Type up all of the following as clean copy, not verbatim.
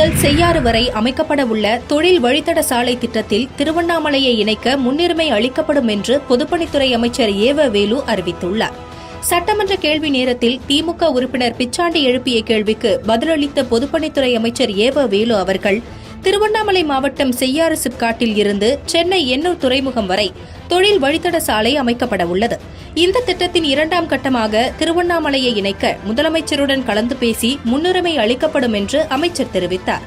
முதல் செய்யாறு வரை அமைக்கப்பட உள்ள தொழில் வழித்தட சாலை திட்டத்தில் திருவண்ணாமலையை இணைக்க முன்னுரிமை அளிக்கப்படும் என்று பொதுப்பணித்துறை அமைச்சர் ஏவ வேலு அறிவித்துள்ளார். சட்டமன்ற கேள்வி நேரத்தில் திமுக உறுப்பினர் பிச்சாண்டி எழுப்பிய கேள்விக்கு பதிலளித்த பொதுப்பணித்துறை அமைச்சர் ஏவ வேலு அவர்கள், திருவண்ணாமலை மாவட்டம் செய்யாறு சிப்காட்டில் இருந்து சென்னை எண்ணூர் துறைமுகம் வரை தொழில் வழித்தட சாலை அமைக்கப்பட உள்ளது. இந்த திட்டத்தின் 2ஆம் கட்டமாக திருவண்ணாமலையை இணைக்க முதலமைச்சருடன் கலந்து பேசி முன்னுரிமை அளிக்கப்படும் என்று அமைச்சர் தெரிவித்தார்.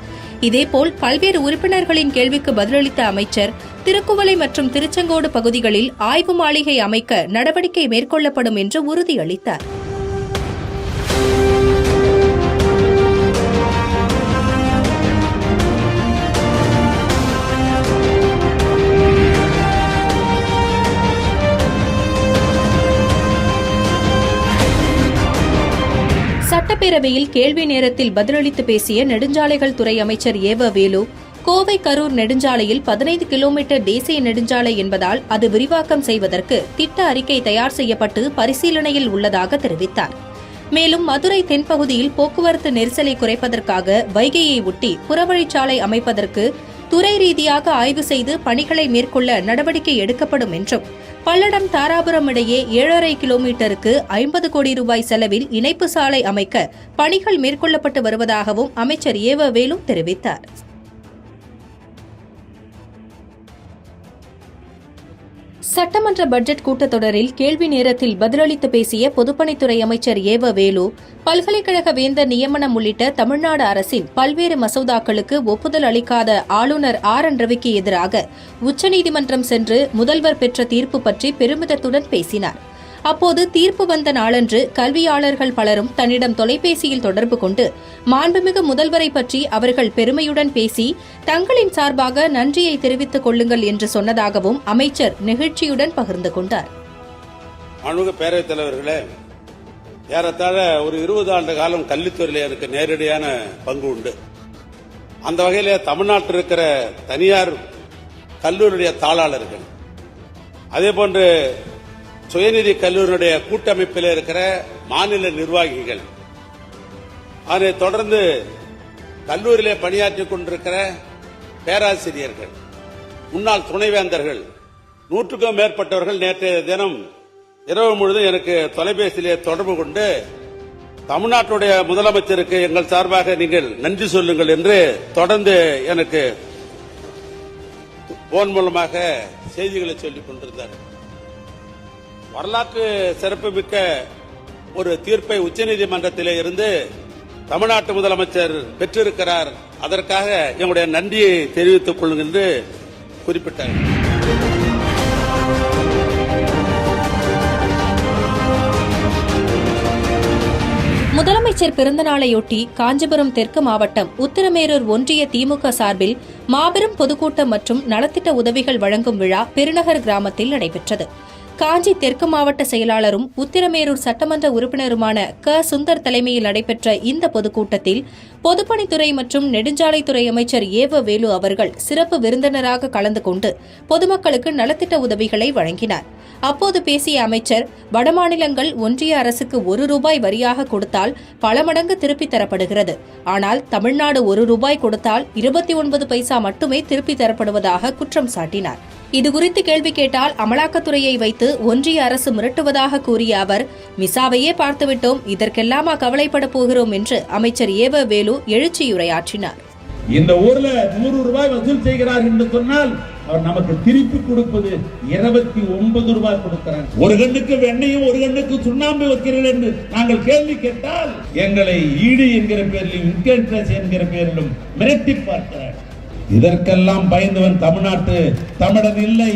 இதேபோல் பல்வேறு உறுப்பினர்களின் கேள்விக்கு பதிலளித்த அமைச்சர், திருக்குவளை மற்றும் திருச்செங்கோடு பகுதிகளில் ஆய்வு மாளிகை அமைக்க நடவடிக்கை மேற்கொள்ளப்படும் என்று உறுதியளித்தார். சட்டப்பேரவையில் கேள்வி நேரத்தில் பதிலளித்து பேசிய நெடுஞ்சாலைகள் துறை அமைச்சர் ஏவ வேலு, கோவை கரூர் நெடுஞ்சாலையில் 15 கிலோமீட்டர் தேசிய நெடுஞ்சாலை என்பதால் அது விரிவாக்கம் செய்வதற்கு திட்ட அறிக்கை தயார் செய்யப்பட்டு பரிசீலனையில் உள்ளதாக தெரிவித்தார். மேலும் மதுரை தென்பகுதியில் போக்குவரத்து நெரிசலை குறைப்பதற்காக வைகையை ஒட்டி புறவழிச்சாலை அமைப்பதற்கு துறை ரீதியாக ஆய்வு செய்து பணிகளை மேற்கொள்ள நடவடிக்கை எடுக்கப்படும் என்றும், பல்லடம் தாராபுரம் இடையே 7.5 கிலோமீட்டருக்கு 50 கோடி ரூபாய் செலவில் இணைப்பு சாலை அமைக்க பணிகள் மேற்கொள்ளப்பட்டு வருவதாகவும் அமைச்சர் ஏவ வேலு தெரிவித்தார். சட்டமன்ற பட்ஜெட் கூட்டத்தொடரில் கேள்வி நேரத்தில் பதிலளித்து பேசிய பொதுப்பணித்துறை அமைச்சர் ஏவ வேலு, பல்கலைக்கழக வேந்தர் நியமனம் உள்ளிட்ட தமிழ்நாடு அரசின் பல்வேறு மசோதாக்களுக்கு ஒப்புதல் அளிக்காத ஆளுநர் RN ரவிக்கு எதிராக உச்சநீதிமன்றம் சென்று முதல்வர் பெற்ற தீர்ப்பு பற்றி பெருமிதத்துடன் பேசினார். அப்போது தீர்ப்பு வந்த நாளன்று கல்வியாளர்கள் பலரும் தன்னிடம் தொலைபேசியில் தொடர்பு கொண்டு மாண்புமிகு முதல்வரை பற்றி அவர்கள் பெருமையுடன் பேசி தங்களின் சார்பாக நன்றியை தெரிவித்துக் கொள்ளுங்கள் என்று சொன்னதாகவும் அமைச்சர் நெகிழ்ச்சியுடன் பகிர்ந்து கொண்டார். பேரவைத் தலைவர்களே, ஏறத்தாழ ஒரு 20 ஆண்டு காலம் கல்வித்துறையில் எனக்கு நேரடியான பங்கு உண்டு. அந்த வகையில் தமிழ்நாட்டில் இருக்கிற தனியார் கல்லூரியுடைய தாளாளர்கள், அதேபோன்று சுயநிதி கல்லூரியுடைய கூட்டமைப்பில் இருக்கிற மாநில நிர்வாகிகள், அதை தொடர்ந்து கல்லூரியிலே பணியாற்றிக் கொண்டிருக்கிற பேராசிரியர்கள், முன்னாள் துணைவேந்தர்கள், 100க்கும் மேற்பட்டவர்கள் நேற்றைய தினம் இரவு முழுவதும் எனக்கு தொலைபேசியிலே தொடர்பு கொண்டு தமிழ்நாட்டுடைய முதலமைச்சருக்கு எங்கள் சார்பாக நீங்கள் நன்றி சொல்லுங்கள் என்று தொடர்ந்து எனக்கு போன் மூலமாக செய்திகளை சொல்லிக் கொண்டிருந்தார். வரலாற்று சிறப்புமிக்க ஒரு தீர்ப்பை உச்சநீதிமன்றத்திலே இருந்து தமிழ்நாட்டு முதலமைச்சர் பெற்றிருக்கிறார். அதற்காக எங்களுடைய நன்றியை தெரிவித்துக் கொள்ளுங்கள் என்று குறிப்பிட்டார். முதலமைச்சர் பிறந்தநாளையொட்டி காஞ்சிபுரம் தெற்கு மாவட்டம் உத்திரமேரூர் ஒன்றிய திமுக சார்பில் மாபெரும் பொதுக்கூட்டம் மற்றும் நலத்திட்ட உதவிகள் வழங்கும் விழா பெருநகர் கிராமத்தில் நடைபெற்றது. காஞ்சி தெற்கு மாவட்ட செயலாளரும் உத்திரமேரூர் சட்டமன்ற உறுப்பினருமான சுந்தர் தலைமையில் நடைபெற்ற இந்த பொதுக்கூட்டத்தில் பொதுப்பணித்துறை மற்றும் நெடுஞ்சாலைத்துறை அமைச்சர் ஏவ வேலு அவர்கள் சிறப்பு விருந்தினராக கலந்து கொண்டு பொதுமக்களுக்கு நலத்திட்ட உதவிகளை வழங்கினார். அப்போது பேசிய அமைச்சர், வடமாநிலங்கள் ஒன்றிய அரசுக்கு ₹1 வரியாக கொடுத்தால் பல மடங்கு திருப்பித் தரப்படுகிறது. ஆனால் தமிழ்நாடு ₹1 கொடுத்தால் 29 பைசா மட்டுமே திருப்பித் தரப்படுவதாக குற்றம் சாட்டினார். இதுகுறித்து கேள்வி கேட்டால் அமலாக்கத்துறையை வைத்து ஒன்றிய அரசு மிரட்டுவதாக கூறிய அவர், மிசாவையே பார்த்துவிட்டோம், இதற்கெல்லாமா கவலைப்பட போகிறோம் என்று அமைச்சர் ஏவ வேலு எழுச்சியுரையாற்றினார். இந்த ஊர்ல ₹100 வசூல் செய்கிறார் என்று சொன்னால் அவர் நமக்கு திருப்பி கொடுப்பது ₹29 கொடுக்கிறார். ஒரு கண்ணுக்கு வெண்ணையும் ஒரு கண்ணுக்கு சுண்ணாம்பு வைக்கிறீர்கள் என்று நாங்கள் கேள்வி கேட்டால் எங்களை ஈடு என்கிற பேரிலும் இன்கம் என்கிற பேரிலும் மிரட்டி பார்க்கிறார். இதற்கெல்லாம் பயந்தவன் தமிழ்நாட்டு தமிழன் இல்லை.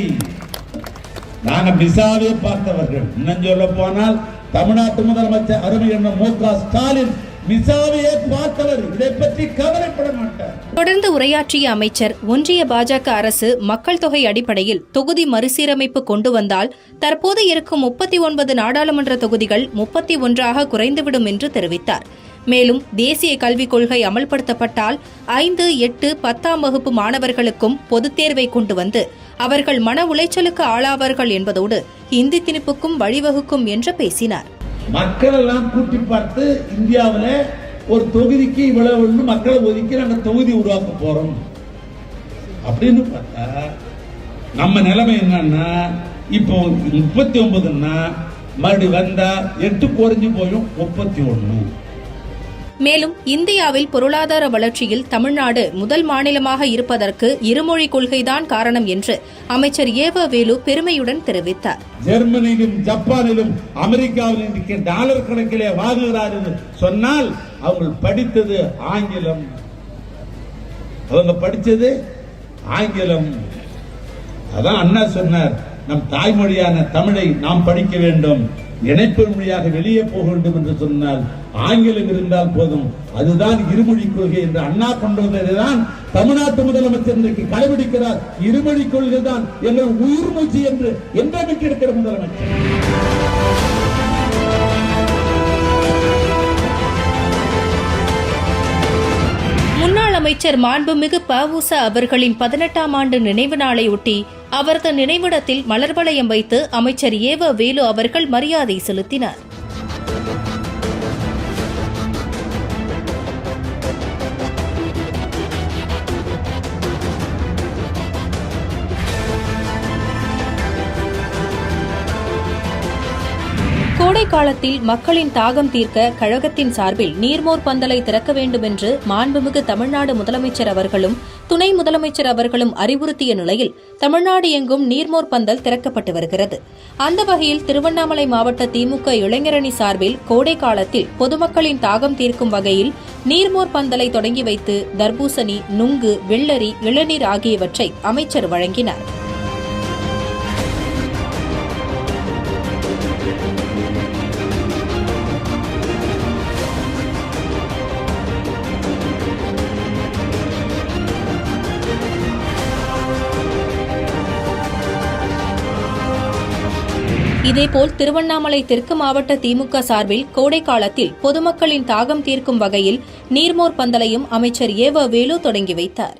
நாங்கள் மிசாவே பார்த்தவர்கள். இன்னும் சொல்ல போனால் தமிழ்நாட்டு முதலமைச்சர் அருமை என்ற மு.க. ஸ்டாலின் மிசாவையே பார்த்தவர். இதை பற்றி கவலைப்பட மாட்டார். தொடர்ந்து உரையாற்றிய அமைச்சர், ஒன்றிய பாஜக அரசு மக்கள் தொகை அடிப்படையில் தொகுதி மறுசீரமைப்பு கொண்டு வந்தால் தற்போது இருக்கும் 39 நாடாளுமன்ற தொகுதிகள் 31ஆக குறைந்துவிடும் என்று தெரிவித்தார். மேலும் தேசிய கல்விக் கொள்கை அமல்படுத்தப்பட்டால் 5, 8, 10ஆம் வகுப்பு மாணவர்களுக்கும் பொதுத் தேர்வை கொண்டு வந்து அவர்கள் மன உளைச்சலுக்கு ஆளாவார்கள் என்பதோடு இந்தி திணிப்புக்கும் வழிவகுக்கும் என்று பேசினார். மக்கள் எல்லாம் கூட்டி பார்த்து இந்தியாவில் ஒரு தொகுதிக்கு இவ்வளவு மக்களை ஒதுக்கி நாங்க தொகுதி உருவாக்க போறோம் அப்படின்னு பார்த்தா நம்ம நிலைமை என்னன்னா இப்போ 39ன்னா மறுபடி வந்தா 8 குறைஞ்சு போயும் 31. மேலும் இந்தியாவில் பொருளாதார வளர்ச்சியில் தமிழ்நாடு முதல் மாநிலமாக இருப்பதற்கு இருமொழி கொள்கைதான் காரணம் என்று அமைச்சர் ஏவ வேலு பெருமையுடன் தெரிவித்தார். ஜெர்மனியிலும் ஜப்பானிலும் அமெரிக்காவிலும் டாலர் கணக்கிலே வாங்குகிறார் என்று சொன்னால் அவங்க படித்தது ஆங்கிலம். அவங்க படித்தது ஆங்கிலம். அதான் அண்ணா சொன்னார், நம் தாய்மொழியான தமிழை நாம் படிக்க வேண்டும், இணைப்பு மொழியாக வெளியே போக வேண்டும் என்று சொன்னால் ஆங்கிலம் இருந்தால் போதும். அதுதான் இருமொழி கொள்கை என்று அண்ணா கொண்டு வந்ததுதான் தமிழ்நாட்டு முதலமைச்சர் இன்றைக்கு கடைபிடிக்கிறார். இருமொழி கொள்கை தான் எங்கள் உயிர் மூச்சு என்று என்றைக்கு இருக்கிற முதலமைச்சர். முன்னாள் அமைச்சர் மாண்புமிகு ப.உ.ச. அவர்களின் 18ஆம் ஆண்டு நினைவு நாளையொட்டி அவரது நினைவிடத்தில் மலர் வளையம் வைத்து அமைச்சர் ஏவ வேலு அவர்கள் மரியாதை செலுத்தினார். கோடை காலத்தில் மக்களின் தாகம் தீர்க்க கழகத்தின் சார்பில் நீர்மோர் பந்தலை திறக்க வேண்டும் என்று மாண்புமிகு தமிழ்நாடு முதலமைச்சர் அவர்களும் துணை முதலமைச்சர் அவர்களும் அறிவுறுத்திய நிலையில் தமிழ்நாடு எங்கும் நீர்மோர் பந்தல் திறக்கப்பட்டு வருகிறது. அந்த வகையில் திருவண்ணாமலை மாவட்ட திமுக இளைஞரணி சார்பில் கோடை காலத்தில் பொதுமக்களின் தாகம் தீர்க்கும் வகையில் நீர்மோர் பந்தலை தொடங்கி வைத்து தர்பூசணி, நுங்கு, வெள்ளரி, இளநீர் ஆகியவற்றை அமைச்சர் வழங்கினார். இதேபோல் திருவண்ணாமலை தெற்கு மாவட்ட திமுக சார்பில் கோடை காலத்தில் பொதுமக்களின் தாகம் தீர்க்கும் வகையில் நீர்மோர் பந்தலையும் அமைச்சர் ஏவ வேலு தொடங்கி வைத்தார்.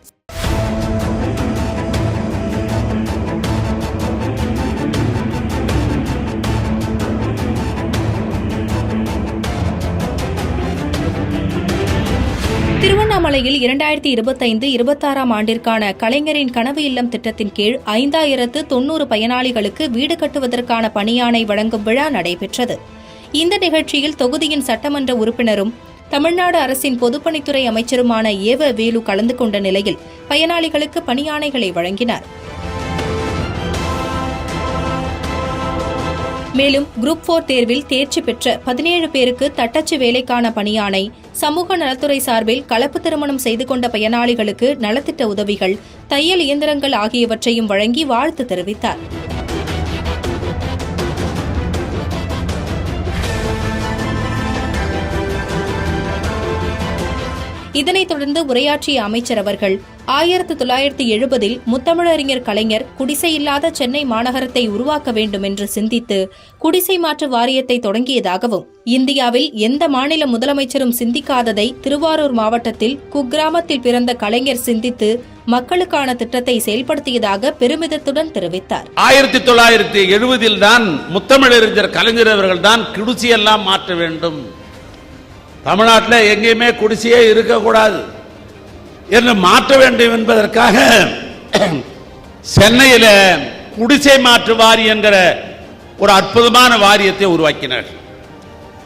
திருவண்ணாமலையில் 2025-26ஆம் ஆண்டிற்கான கலைஞரின் கனவு இல்லம் திட்டத்தின் கீழ் 5090 பயனாளிகளுக்கு வீடு கட்டுவதற்கான பணியாணை வழங்கும் விழா நடைபெற்றது. இந்த நிகழ்ச்சியில் தொகுதியின் சட்டமன்ற உறுப்பினரும் தமிழ்நாடு அரசின் பொதுப்பணித்துறை அமைச்சருமான ஏவ வேலு கலந்து கொண்ட நிலையில் பயனாளிகளுக்கு பணியாணைகளை வழங்கினார். மேலும் குரூப் 4 தேர்வில் தேர்ச்சி பெற்ற 17 பேருக்கு தட்டச்சு வேலைக்கான பணியாணை, சமூக நலத்துறை சார்பில் கலப்பு திருமணம் செய்து கொண்ட பயனாளிகளுக்கு நலத்திட்ட உதவிகள், தையல் இயந்திரங்கள் ஆகியவற்றையும் வழங்கி வாழ்த்து தெரிவித்தார். இதனைத் தொடர்ந்து உரையாற்றிய அமைச்சர் அவர்கள் 1970இல் முத்தமிழறிஞர் கலைஞர் குடிசையில்லாத சென்னை மாநகரத்தை உருவாக்க வேண்டும் என்று சிந்தித்து குடிசை மாற்று வாரியத்தை தொடங்கியதாகவும், இந்தியாவில் எந்த மாநில முதலமைச்சரும் சிந்திக்காததை திருவாரூர் மாவட்டத்தில் குக்கிராமத்தில் பிறந்த கலைஞர் சிந்தித்து மக்களுக்கான திட்டத்தை செயல்படுத்தியதாக பெருமிதத்துடன் தெரிவித்தார். 1970இல் தான் முத்தமிழறிஞர் கலைஞர் அவர்கள் தான் குடிசையெல்லாம் மாற்ற வேண்டும், தமிழ்நாட்டில் எங்கேயுமே குடிசையே இருக்கக்கூடாது என்று மாற்ற வேண்டும் என்பதற்காக சென்னையில் குடிசை மாற்று வாரியம் என்கிற ஒரு அற்புதமான வாரியத்தை உருவாக்கினார்.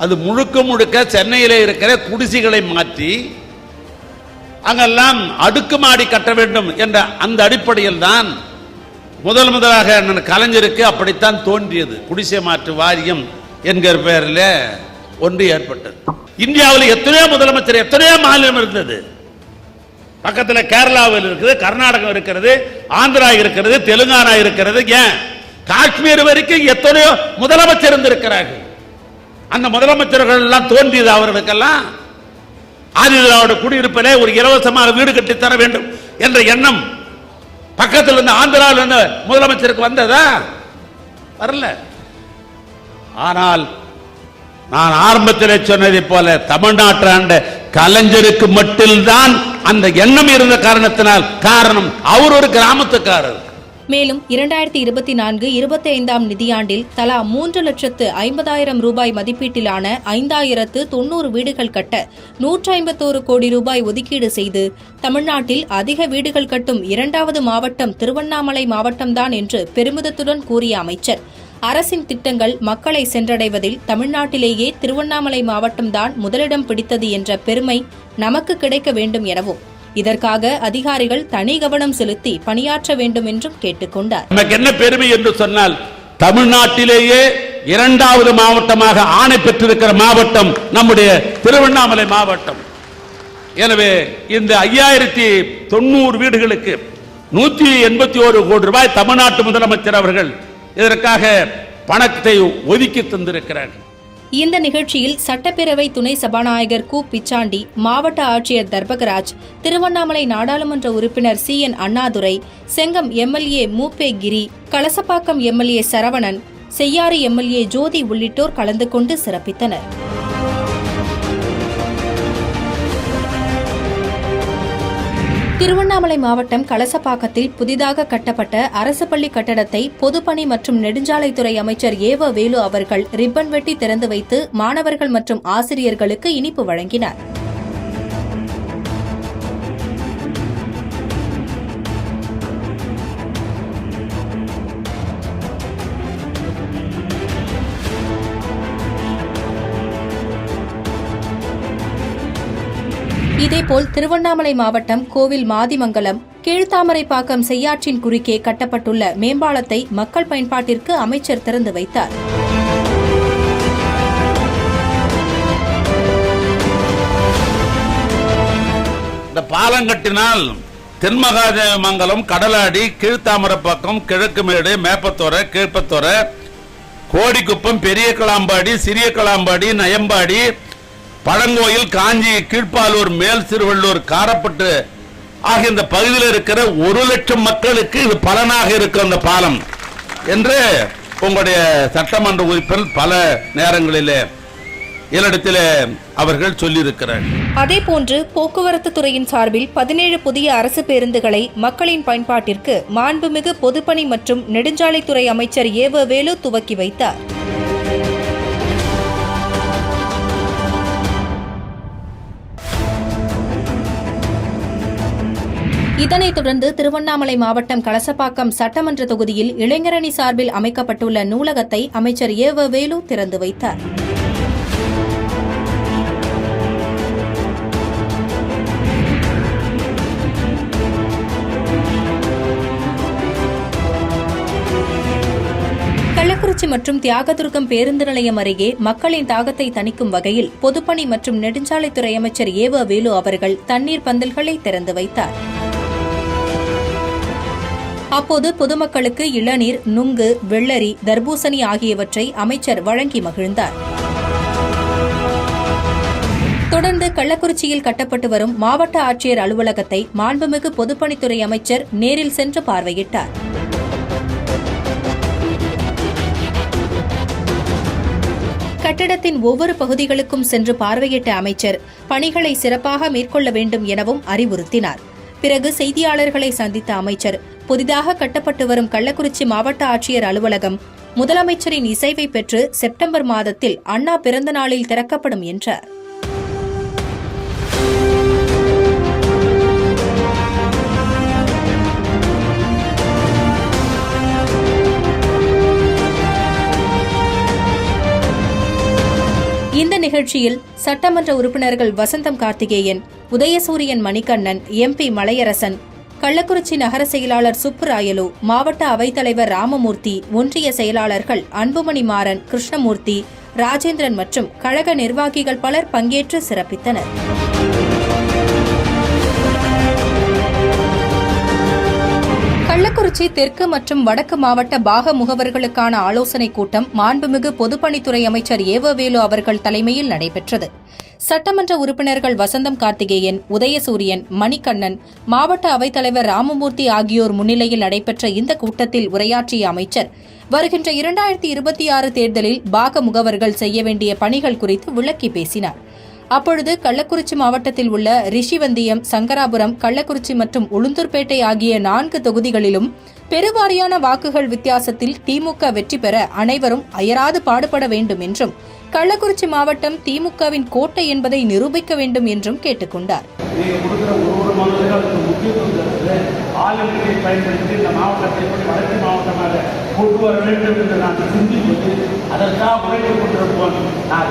அது முழுக்க முழுக்க சென்னையில் இருக்கிற குடிசைகளை மாற்றி அங்கெல்லாம் அடுக்குமாடி கட்ட வேண்டும் என்ற அந்த அடிப்படையில் தான் முதலாக கலைஞருக்கு அப்படித்தான் தோன்றியது. குடிசை மாற்று வாரியம் என்கிற பெயரில் ஒன்று ஏற்பட்டது. இந்தியாவில் எத்தனையோ முதலமைச்சர், எத்தனையோ மாநிலம் இருந்தது. பக்கத்தில் கேரளாவில் இருக்குது, கர்நாடகம் இருக்கிறது, ஆந்திரா இருக்கிறது, தெலுங்கானா இருக்கிறது, ஏன் காஷ்மீர் வரைக்கும் எத்தனையோ முதலமைச்சர் இருந்திருக்கிறார்கள். அந்த முதலமைச்சர்கள் எல்லாம் தோன்றியது அவர்களுக்கெல்லாம் ஆதிதிராவிட குடியிருப்பிலே ஒரு இலவசமாக வீடு கட்டி தர வேண்டும் என்ற எண்ணம் பக்கத்தில் இருந்த ஆந்திராவில் இருந்த முதலமைச்சருக்கு வந்ததா? வரல. ஆனால் நான் ஆரம்பத்தில் சொன்னதை போல தமிழ்நாட்டு ஆண்ட கலைஞருக்கு மட்டும்தான் அந்த எண்ணம் இருந்த காரணத்தினால், காரணம் அவர் ஒரு கிராமத்துக்காரர், மேலும் 2024-25 நிதியாண்டில் தலா 3,50,000 ரூபாய் மதிப்பீட்டிலான 5,090 வீடுகள் கட்ட 151 கோடி ரூபாய் ஒதுக்கீடு செய்து தமிழ்நாட்டில் அதிக வீடுகள் கட்டும் 2வது மாவட்டம் திருவண்ணாமலை மாவட்டம்தான் என்று பெருமிதத்துடன் கூறிய அமைச்சர், அரசின் திட்டங்கள் மக்களை சென்றடைவதில் தமிழ்நாட்டிலேயே திருவண்ணாமலை மாவட்டம்தான் முதலிடம் பிடித்தது என்ற பெருமை நமக்கு கிடைக்க வேண்டும் எனவும், இதற்காக அதிகாரிகள் தனி கவனம் செலுத்தி பணியாற்ற வேண்டும் என்றும் கேட்டுக் கொண்டார். நமக்கு என்ன பெருமை என்று சொன்னால், தமிழ்நாட்டிலேயே 2வது மாவட்டமாக ஆணை பெற்றிருக்கிற மாவட்டம் நம்முடைய திருவண்ணாமலை மாவட்டம். எனவே இந்த 5,090 வீடுகளுக்கு 181 கோடி ரூபாய் தமிழ்நாட்டு முதலமைச்சர் அவர்கள் இதற்காக பணத்தை ஒதுக்கி தந்திருக்கிறார்கள். இந்த நிகழ்ச்சியில் சட்டப்பேரவை துணை சபாநாயகர் கு. பிச்சாண்டி, மாவட்ட ஆட்சியர் தர்பகராஜ், திருவண்ணாமலை நாடாளுமன்ற உறுப்பினர் CN அண்ணாதுரை, செங்கம் MLA மூப்பே கிரி, கலசப்பாக்கம் MLA சரவணன், செய்யாறு MLA ஜோதி உள்ளிட்டோர் கலந்து கொண்டு சிறப்பித்தனர். திருவண்ணாமலை மாவட்டம் கலசப்பாக்கத்தில் புதிதாக கட்டப்பட்ட அரசு பள்ளி கட்டடத்தை பொதுப்பணி மற்றும் நெடுஞ்சாலைத்துறை அமைச்சர் ஏவ வேலு அவர்கள் ரிப்பன் வெட்டி திறந்து வைத்து மாணவர்கள் மற்றும் ஆசிரியர்களுக்கு இனிப்பு வழங்கினார். இதேபோல் திருவண்ணாமலை மாவட்டம் கோவில் மாதிமங்கலம் கீழ்த்தாமரைப்பாக்கம் செய்யாற்றின் குறுக்கே கட்டப்பட்டுள்ள மேம்பாலத்தை மக்கள் பயன்பாட்டிற்கு அமைச்சர் திறந்து வைத்தார். இந்த பாலம் கட்டினால் தென்மகாதேவமங்கலம், கடலாடி, கீழ்த்தாமரைப்பாக்கம், கிழக்குமேடு, மேப்பத்தோரை, கீழ்ப்பத்தோரை, கோடிக்குப்பம், பெரிய களம்பாடி, சிறிய களம்பாடி, நயம்பாடி, பழங்கோயில், காஞ்சி, கீழ்ப்பாலூர், மேல் திருவள்ளூர், காரப்பட்டு ஆகிய இந்த பகுதியில் இருக்கிற 1,00,000 மக்களுக்கு இது பலனாக இருக்கும் அந்த பாலம் என்று உங்களுடைய சட்டமன்ற உறுப்பினர் பல நேரங்களிலே என்னிடத்திலே அவர்கள் சொல்லியிருக்கிறார். அதேபோன்று போக்குவரத்து துறையின் சார்பில் 17 புதிய அரசு பேருந்துகளை மக்களின் பயன்பாட்டிற்கு மாண்புமிகு பொதுப்பணி மற்றும் நெடுஞ்சாலைத்துறை அமைச்சர் ஏவ வேலு துவக்கி வைத்தார். இதனைத் தொடர்ந்து திருவண்ணாமலை மாவட்டம் கலசப்பாக்கம் சட்டமன்ற தொகுதியில் இளைஞரணி சார்பில் அமைக்கப்பட்டுள்ள நூலகத்தை அமைச்சர் ஏவ வேலு திறந்து வைத்தார். கள்ளக்குறிச்சி மற்றும் தியாகதுர்கம் பேருந்து நிலையம் அருகே மக்களின் தாகத்தை தணிக்கும் வகையில் பொதுப்பணி மற்றும் நெடுஞ்சாலைத்துறை அமைச்சர் ஏவ வேலு அவர்கள் தண்ணீர் பந்தல்களை திறந்து வைத்தார். அப்போது பொதுமக்களுக்கு இளநீர், நுங்கு, வெள்ளரி, தர்பூசணி ஆகியவற்றை அமைச்சர் வழங்கி மகிழ்ந்தார். தொடர்ந்து கள்ளக்குறிச்சியில் கட்டப்பட்டு வரும் மாவட்ட ஆட்சியர் அலுவலகத்தை மாண்புமிகு பொதுப்பணித்துறை அமைச்சர் நேரில் சென்று பார்வையிட்டார். கட்டடத்தின் ஒவ்வொரு பகுதிகளுக்கும் சென்று பார்வையிட்ட அமைச்சர் பணிகளை சிறப்பாக மேற்கொள்ள வேண்டும் எனவும் அறிவுறுத்தினார். பிறகு செய்தியாளர்களை சந்தித்த அமைச்சர், புதிதாக கட்டப்பட்டு வரும் கள்ளக்குறிச்சி மாவட்ட ஆட்சியர் அலுவலகம் முதலமைச்சரின் இசைவை பெற்று செப்டம்பர் மாதத்தில் அண்ணா பிறந்த நாளில் திறக்கப்படும் என்றார். இந்த நிகழ்ச்சியில் சட்டமன்ற உறுப்பினர்கள் வசந்தம் கார்த்திகேயன், உதயசூரியன் மணிகண்ணன், MP மலையரசன், கள்ளக்குறிச்சி நகர செயலாளர் சுப்புராயலு, மாவட்ட அவைத்தலைவர் ராமமூர்த்தி, ஒன்றிய செயலாளர்கள் அன்புமணி மாறன், கிருஷ்ணமூர்த்தி, ராஜேந்திரன் மற்றும் கழக நிர்வாகிகள் பலர் பங்கேற்று சிறப்பித்தனர். கள்ளக்குறிச்சி தெற்கு மற்றும் வடக்கு மாவட்ட பாக முகவர்களுக்கான ஆலோசனைக் கூட்டம் மாண்புமிகு பொதுப்பணித்துறை அமைச்சர் ஏவவேலு அவர்கள் தலைமையில் நடைபெற்றது. சட்டமன்ற உறுப்பினர்கள் வசந்தம் கார்த்திகேயன், உதயசூரியன், மணிகண்ணன், மாவட்ட அவைத்தலைவர் ராமமூர்த்தி ஆகியோர் முன்னிலையில் நடைபெற்ற இந்த கூட்டத்தில் உரையாற்றிய அமைச்சர், வருகின்ற 2026 தேர்தலில் பாக முகவர்கள் செய்ய வேண்டிய பணிகள் குறித்து விளக்கி பேசினார். அப்பொழுது கள்ளக்குறிச்சி மாவட்டத்தில் உள்ள ரிஷிவந்தியம், சங்கராபுரம், கள்ளக்குறிச்சி மற்றும் உளுந்தூர்பேட்டை ஆகிய 4 தொகுதிகளிலும் பெருவாரியான வாக்குகள் வித்தியாசத்தில் திமுக வெற்றி பெற அனைவரும் அயராது பாடுபட வேண்டும் என்றும், கள்ளக்குறிச்சி மாவட்டம் திமுகவின் கோட்டை என்பதை நிரூபிக்க வேண்டும் என்றும் கேட்டுக் கொண்டார். ஆளுநரை பயன்படுத்தி இந்த மாவட்டத்தை வளர்ச்சி மாவட்டமாக கொண்டு வர வேண்டும் என்று நான் சிந்திப்பது, அதற்காக உழைத்துக் கொண்டிருப்போம். நான்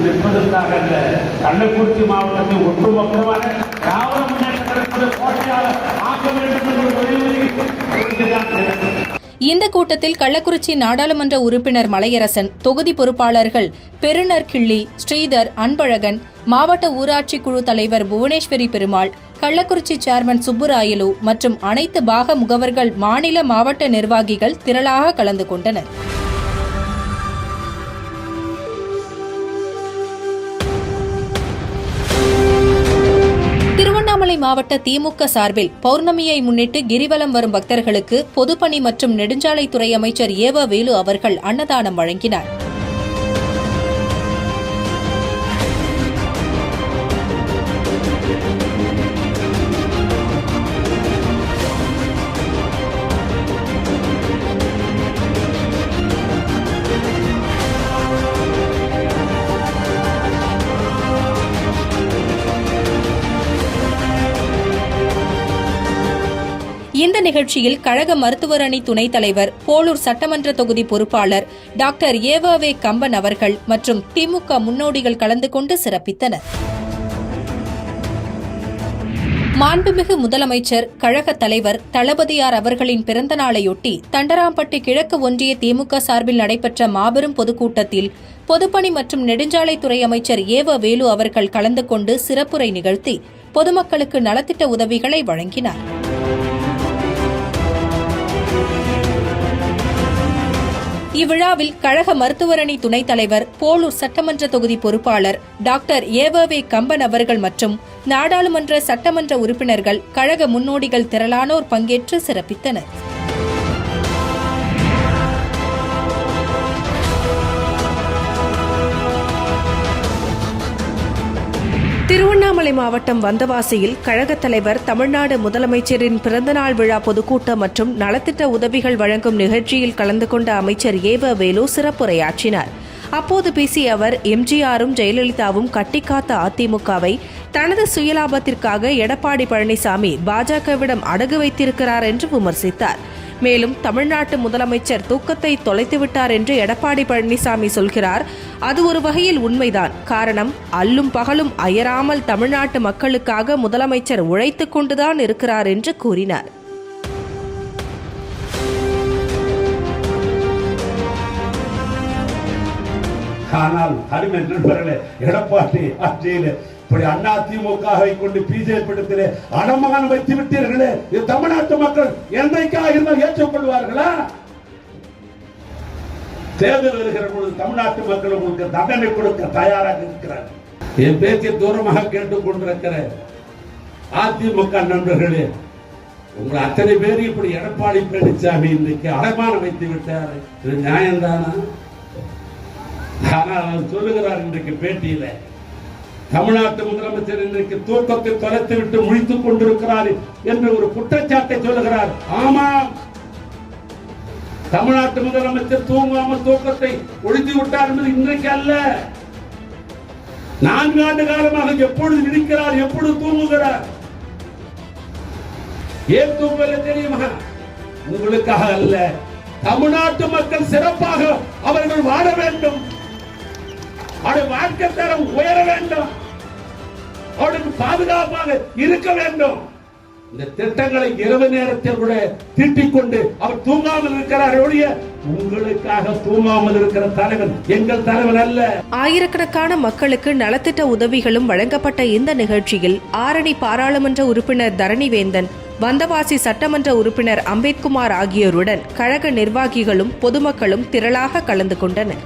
நிற்பதற்காக அல்ல, கள்ளக்குறிச்சி மாவட்டத்தை ஒட்டுமொத்தமாக திராவிட முன்னேற்ற கோட்டையாக ஆக்க வேண்டும் என்று வலியுறுத்தி இந்த கூட்டத்தில் கள்ளக்குறிச்சி நாடாளுமன்ற உறுப்பினர் மலையரசன், தொகுதி பொறுப்பாளர்கள் பெருநர் கிள்ளி, ஸ்ரீதர், அன்பழகன், மாவட்ட ஊராட்சி குழு தலைவர் புவனேஸ்வரி பெருமாள், கள்ளக்குறிச்சி சேர்மன் சுப்புராயலு மற்றும் அனைத்து பாக முகவர்கள், மாநில மாவட்ட நிர்வாகிகள் திரளாக கலந்து கொண்டனர். திருவண்ணாமலை மாவட்ட திமுக சார்பில் பௌர்ணமியை முன்னிட்டு கிரிவலம் வரும் பக்தர்களுக்கு பொதுப்பணி மற்றும் நெடுஞ்சாலைத்துறை அமைச்சர் ஏவ வேலு அவர்கள் அன்னதானம் வழங்கினார். இந்த நிகழ்ச்சியில் கழக மருத்துவர் அணி துணைத் தலைவர், போலூர் சட்டமன்ற தொகுதி பொறுப்பாளர் டாக்டர் ஏவவே கம்பன் அவர்கள் மற்றும் திமுக முன்னோடிகள் கலந்து கொண்டு சிறப்பித்தனர். மாண்புமிகு முதலமைச்சர், கழக தலைவர் தளபதியார் அவர்களின் பிறந்த நாளையொட்டி தண்டராம்பட்டு கிழக்கு ஒன்றிய திமுக சார்பில் நடைபெற்ற மாபெரும் பொதுக்கூட்டத்தில் பொதுப்பணி மற்றும் நெடுஞ்சாலைத்துறை அமைச்சர் ஏவ வேலு அவர்கள் கலந்து கொண்டு சிறப்புரை நிகழ்த்தி பொதுமக்களுக்கு நலத்திட்ட உதவிகளை வழங்கினார். இவ்விழாவில் கழக மருத்துவர் அணி துணைத் தலைவர், போலூர் சட்டமன்ற தொகுதி பொறுப்பாளர் டாக்டர் ஏவவே கம்பன் அவர்கள் மற்றும் நாடாளுமன்ற சட்டமன்ற உறுப்பினர்கள், கழக முன்னோடிகள் திரளானோர் பங்கேற்று சிறப்பித்தனர். திருவண்ணாமலை மாவட்டம் வந்தவாசியில் கழகத் தலைவர், தமிழ்நாடு முதலமைச்சரின் பிறந்தநாள் விழா பொதுக்கூட்டம் மற்றும் நலத்திட்ட உதவிகள் வழங்கும் நிகழ்ச்சியில் கலந்து கொண்ட அமைச்சர் ஏவ வேலு சிறப்புரையாற்றினார். அப்போது பேசிய அவர், எம்ஜிஆரும் ஜெயலலிதாவும் கட்டிக்காத்த அதிமுகவை தனது சுயலாபத்திற்காக எடப்பாடி பழனிசாமி பாஜகவிடம் அடகு வைத்திருக்கிறார் என்று விமர்சித்தார். மேலும் தமிழ்நாட்டு முதலமைச்சர் தூக்கத்தை தொலைத்துவிட்டார் என்று எடப்பாடி பழனிசாமி சொல்கிறார். அது ஒரு வகையில் உண்மைதான். காரணம், அல்லும் பகலும் அயராமல் தமிழ்நாட்டு மக்களுக்காக முதலமைச்சர் உழைத்துக் கொண்டுதான் இருக்கிறார் என்று கூறினார். ஆனால் அருமை நண்பர்களே, எடப்பாடி ஆட்சியில் இப்படி அண்ணா திமுகவை கொண்டு பிஜேபி அடமானம் வைத்து விட்டீர்களே, இது தமிழ்நாட்டு மக்கள் என்றைக்காக இருந்தால் ஏற்றுக்கொள்வார்களா? தேர்தல் வருகிற பொழுது தமிழ்நாட்டு மக்கள் உங்களுக்கு தண்டனை கொடுக்க தயாராக இருக்கிறார். என் பேச்சை தூரமாக கேட்டுக் கொண்டிருக்கிற அதிமுக நண்பர்களே, உங்களை அத்தனை பேர் இப்படி எடப்பாடி பழனிசாமி இன்னைக்கு அடமானம் வைத்து விட்டார். இது நியாயம்தானா? ஆனால் அவர் சொல்லுகிறார் இன்றைக்கு பேட்டியில, தமிழ்நாட்டு முதலமைச்சர் இன்றைக்கு தூக்கத்தை தொலைத்து விட்டு முழித்துக் கொண்டிருக்கிறார் என்று ஒரு குற்றச்சாட்டை சொல்லுகிறார். ஆமாம், தமிழ்நாட்டு முதலமைச்சர் தூங்காமல் தூக்கத்தை ஒழித்து விட்டார் என்பது இன்றைக்கு அல்ல, 4 ஆண்டு காலமாக எப்பொழுது நிற்கிறார், எப்பொழுது தூங்குகிறார். ஏன் தூங்கல தெரியுமா? உங்களுக்காக அல்ல, தமிழ்நாட்டு மக்கள் சிறப்பாக அவர்கள் வாழ வேண்டும், அவருடைய வாழ்க்கை தரம் உயர வேண்டும், அவருக்கு பாதுகாப்பாக இருக்க வேண்டும். இந்த திட்டங்களை இரவு நேரத்தில் கூட திட்டிக் கொண்டு அவர் தூங்காமல் இருக்கிறார். உங்களுக்காக தூங்காமல் இருக்கிற தலைவர் எங்கள் தலைவர் அல்ல. ஆயிரக்கணக்கான மக்களுக்கு நலத்திட்ட உதவிகளும் வழங்கப்பட்ட இந்த நிகழ்ச்சியில் ஆரணி பாராளுமன்ற உறுப்பினர் தரணிவேந்தன், வந்தவாசி சட்டமன்ற உறுப்பினர் அம்பேத்குமார் ஆகியோருடன் கழக நிர்வாகிகளும் பொதுமக்களும் திரளாக கலந்து கொண்டனர்.